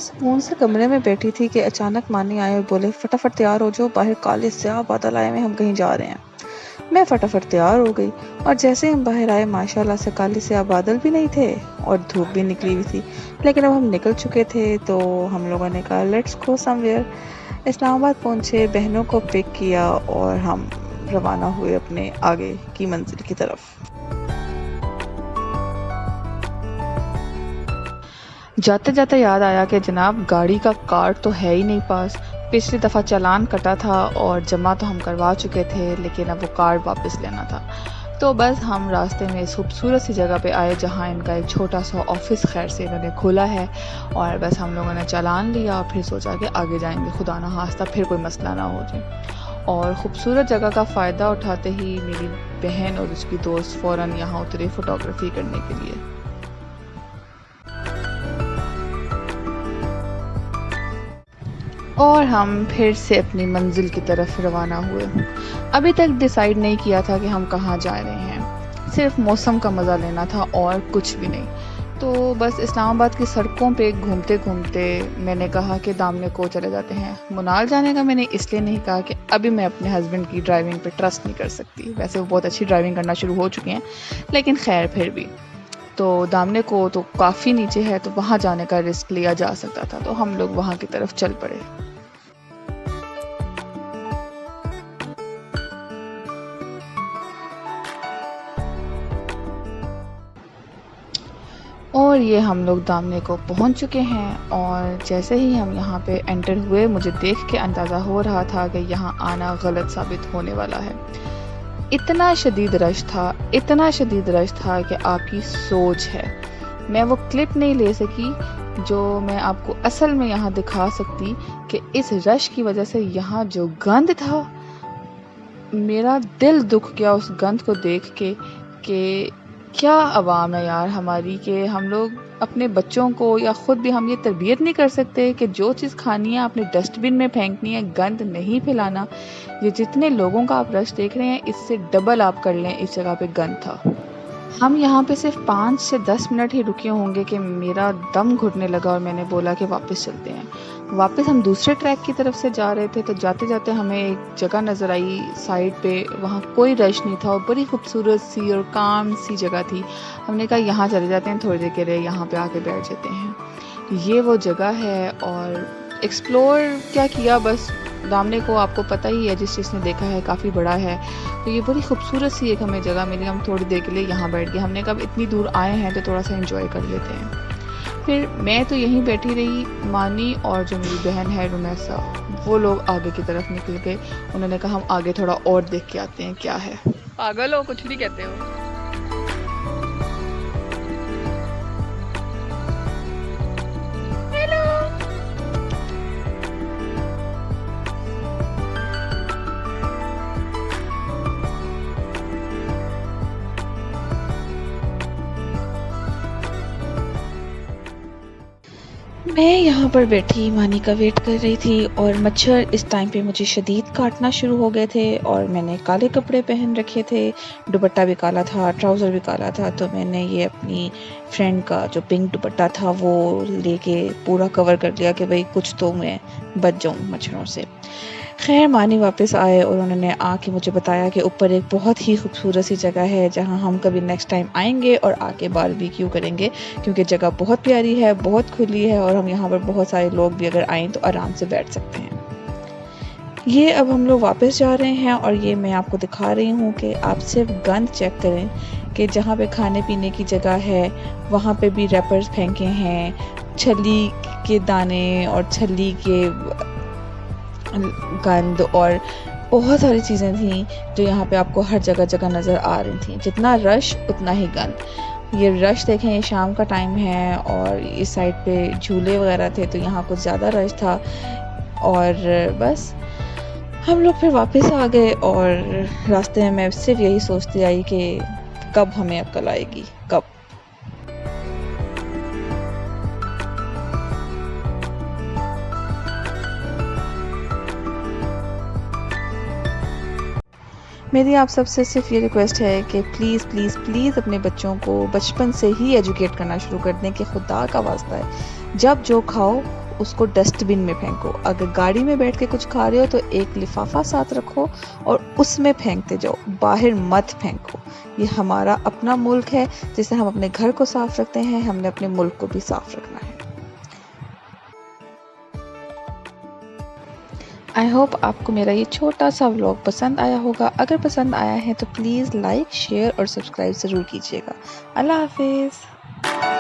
सुकून से कमरे में बैठी थी कि अचानक मानी आए और बोले, फटाफट तैयार हो जाओ, बाहर काले स्याह बादल आए हुए, हम कहीं जा रहे हैं। मैं फटाफट तैयार हो गई और जैसे ही हम बाहर आए माशाल्लाह से काले स्याह बादल भी नहीं थे और धूप भी निकली हुई थी। लेकिन अब हम निकल चुके थे तो हम लोगों ने कहा लेट्स गो समवेयर। इस्लामाबाद पहुंचे, बहनों को पिक किया और हम रवाना हुए अपने आगे की मंजिल की तरफ। जाते जाते याद आया कि जनाब गाड़ी का कार्ड तो है ही नहीं पास। पिछली दफ़ा चालान कटा था और जमा तो हम करवा चुके थे, लेकिन अब वो कार्ड वापस लेना था। तो बस हम रास्ते में इस खूबसूरत सी जगह पे आए जहाँ इनका एक छोटा सा ऑफिस खैर से इन्होंने खोला है। और बस हम लोगों ने चालान लिया और फिर सोचा कि आगे जाएंगे, खुदा ना खास्ता फिर कोई मसला ना हो जाए। और ख़ूबसूरत जगह का फ़ायदा उठाते ही मेरी बहन और उसकी दोस्त फ़ौरन यहाँ उतरे फ़ोटोग्राफ़ी करने के लिए। और हम फिर से अपनी मंजिल की तरफ रवाना हुए। अभी तक डिसाइड नहीं किया था कि हम कहाँ जा रहे हैं, सिर्फ मौसम का मज़ा लेना था और कुछ भी नहीं। तो बस इस्लामाबाद की सड़कों पे घूमते घूमते मैंने कहा कि दामने को चले जाते हैं। मुनाल जाने का मैंने इसलिए नहीं कहा कि अभी मैं अपने हस्बैंड की ड्राइविंग पे ट्रस्ट नहीं कर सकती, वैसे वो बहुत अच्छी ड्राइविंग करना शुरू हो चुके हैं, लेकिन खैर फिर भी। तो दामने को तो काफ़ी नीचे है, तो वहाँ जाने का रिस्क लिया जा सकता था, तो हम लोग वहाँ की तरफ चल पड़े। और ये हम लोग दामने को पहुंच चुके हैं और जैसे ही हम यहाँ पे एंटर हुए मुझे देख के अंदाज़ा हो रहा था कि यहाँ आना गलत साबित होने वाला है। इतना शदीद रश था, इतना शदीद रश था कि आपकी सोच है। मैं वो क्लिप नहीं ले सकी जो मैं आपको असल में यहाँ दिखा सकती कि इस रश की वजह से यहाँ जो गंद था, मेरा दिल दुख गया उस गंद को देख के कि क्या अवाम है यार हमारी, कि हम लोग अपने बच्चों को या ख़ुद भी हम ये तरबियत नहीं कर सकते कि जो चीज़ खानी है आपने डस्टबिन में फेंकनी है, गंद नहीं फैलाना। ये जितने लोगों का आप रश देख रहे हैं इससे डबल आप कर लें, इस जगह पे गंद था। हम यहाँ पे सिर्फ 5 से 10 मिनट ही रुके होंगे कि मेरा दम घुटने लगा और मैंने बोला कि वापस चलते हैं। वापस हम दूसरे ट्रैक की तरफ से जा रहे थे तो जाते जाते हमें एक जगह नज़र आई साइड पे, वहाँ कोई रश नहीं था और बड़ी खूबसूरत सी और काम सी जगह थी। हमने कहा यहाँ चले जाते हैं, थोड़ी देर के लिए यहाँ पे आके बैठ जाते हैं। ये वो जगह है और एक्सप्लोर क्या किया, बस दामने को आपको पता ही है, जिस चीज़ ने देखा है काफ़ी बड़ा है। तो ये बड़ी खूबसूरत सी एक हमें जगह मिली, हम थोड़ी देर के लिए यहाँ बैठ गए। हमने कहा इतनी दूर आए हैं तो थोड़ा सा एंजॉय कर लेते हैं। फिर मैं तो यहीं बैठी रही, मानी और जो मेरी बहन है रुमैसा, वो लोग आगे की तरफ निकल गए। उन्होंने कहा हम आगे थोड़ा और देख के आते हैं क्या है। पागल हो, कुछ भी कहते हो। मैं यहाँ पर बैठी मानी का वेट कर रही थी और मच्छर इस टाइम पे मुझे शदीद काटना शुरू हो गए थे और मैंने काले कपड़े पहन रखे थे, दुपट्टा भी काला था, ट्राउज़र भी काला था। तो मैंने ये अपनी फ्रेंड का जो पिंक दुपट्टा था वो लेके पूरा कवर कर लिया कि भाई कुछ तो मैं बच जाऊँ मच्छरों से। खैर मानी वापस आए और उन्होंने आके मुझे बताया कि ऊपर एक बहुत ही खूबसूरत सी जगह है जहाँ हम कभी नेक्स्ट टाइम आएंगे और आके बारबेक्यू करेंगे, क्योंकि जगह बहुत प्यारी है, बहुत खुली है और हम यहाँ पर बहुत सारे लोग भी अगर आएँ तो आराम से बैठ सकते हैं। ये अब हम लोग वापस जा रहे हैं और ये मैं आपको दिखा रही हूँ कि आप सिर्फ गंद चेक करें कि जहाँ पे खाने पीने की जगह है वहाँ पे भी रैपर्स फेंके हैं, छली के दाने और छली के गंद और बहुत सारी चीज़ें थी जो यहाँ पे आपको हर जगह जगह नज़र आ रही थी। जितना रश उतना ही गंद। ये रश देखें, ये शाम का टाइम है और इस साइड पे झूले वगैरह थे तो यहाँ कुछ ज़्यादा रश था। और बस हम लोग फिर वापस आ गए और रास्ते में मैं सिर्फ यही सोचती आई कि कब हमें अक्ल आएगी, कब। मेरी आप सबसे सिर्फ ये रिक्वेस्ट है कि प्लीज़ प्लीज़ प्लीज़ अपने बच्चों को बचपन से ही एजुकेट करना शुरू कर दें कि खुदा का वास्ता है, जब जो खाओ उसको डस्टबिन में फेंको। अगर गाड़ी में बैठ के कुछ खा रहे हो तो एक लिफाफा साथ रखो और उसमें फेंकते जाओ, बाहर मत फेंको। ये हमारा अपना मुल्क है, जिसे हम अपने घर को साफ रखते हैं, हमने अपने मुल्क को भी साफ रखना है। आई होप आपको मेरा ये छोटा सा व्लॉग पसंद आया होगा। अगर पसंद आया है तो प्लीज़ लाइक, शेयर और सब्सक्राइब ज़रूर कीजिएगा। अल्लाह हाफिज़।